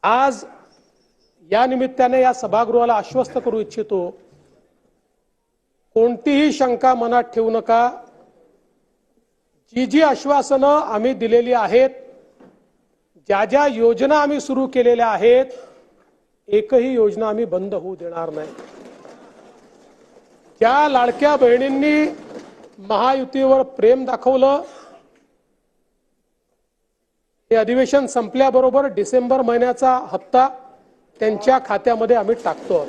आज या निमित्ताने या सभागृहाला आश्वस्त करू इच्छितो, कोणतीही शंका मनात ठेवू नका। जी जी आश्वासनं आम्ही दिलेली आहेत, ज्या ज्या योजना आम्ही सुरू केलेल्या आहेत, एकही योजना आम्ही बंद होऊ देणार नाही। ज्या लाडक्या बहिणींनी महायुतीवर प्रेम दाखवलं, हे अधिवेशन संपल्याबरोबर डिसेंबर महिन्याचा हप्ता त्यांच्या खात्यामध्ये आम्ही टाकतो।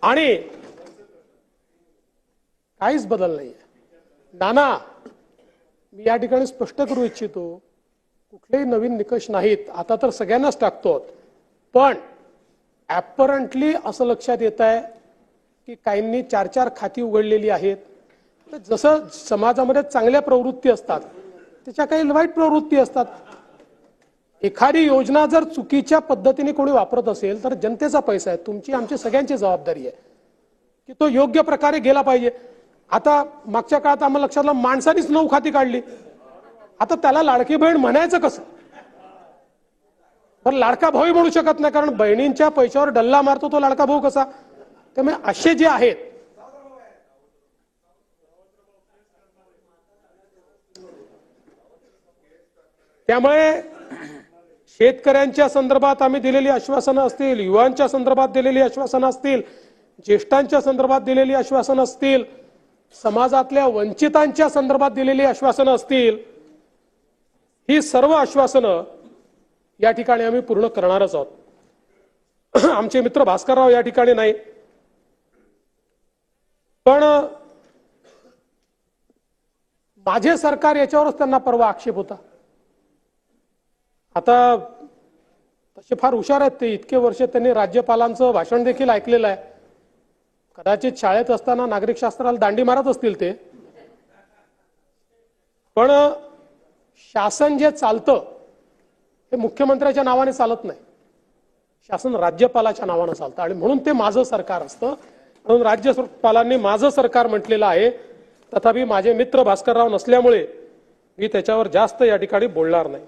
आणि काहीच बदल नाहीये। नाना, मी या ठिकाणी स्पष्ट करू इच्छितो, कुठलेही नवीन निकष नाहीत। आता तर सगळ्यांनाच टाकतो, पण ॲपरंटली असं लक्षात येत आहे की काहींनी 4-4 खाती उघडलेली आहेत। जसं समाजामध्ये चांगल्या प्रवृत्ती असतात, त्याच्या काही वाईट प्रवृत्ती असतात। एखादी योजना जर चुकीच्या पद्धतीने कोणी वापरत असेल तर जनतेचा पैसा आहे, तुमची आमची सगळ्यांची जबाबदारी आहे की तो योग्य प्रकारे गेला पाहिजे। आता मागच्या काळात आम्हाला लक्षात आलं, माणसानीच 9 खाती काढली, आता त्याला लाडकी बहीण म्हणायचं कसं? पण लाडका भाऊ म्हणू शकत नाही, कारण बहिणींच्या पैशावर डल्ला मारतो तो लाडका भाऊ कसा? त्यामुळे असे जे आहेत, त्यामुळे शेतकऱ्यांच्या संदर्भात आम्ही दिलेली आश्वासनं असतील, युवांच्या संदर्भात दिलेली आश्वासनं असतील, ज्येष्ठांच्या संदर्भात दिलेली आश्वासनं असतील, समाजातल्या वंचितांच्या संदर्भात दिलेली आश्वासनं असतील, ही सर्व आश्वासनं या ठिकाणी आम्ही पूर्ण करणारच आहोत। आमचे मित्र भास्करराव या ठिकाणी नाही, पण माझे सरकार याच्यावरच त्यांना परवा आक्षेप होता। आता तसे फार हुशार आहेत ते, इतके वर्ष त्यांनी राज्यपालांचं भाषण देखील ऐकलेलं आहे। कदाचित शाळेत असताना नागरिक शास्त्राला दांडी मारत असतील ते, पण शासन जे चालतं हे मुख्यमंत्र्याच्या नावाने चालत नाही, शासन राज्यपालाच्या नावाने चालतं, आणि म्हणून ते माझं सरकार असतं। म्हणून राज्यपालांनी माझं सरकार म्हटलेलं आहे। तथापि माझे मित्र भास्करराव नसल्यामुळे मी त्याच्यावर जास्त या ठिकाणी बोलणार नाही।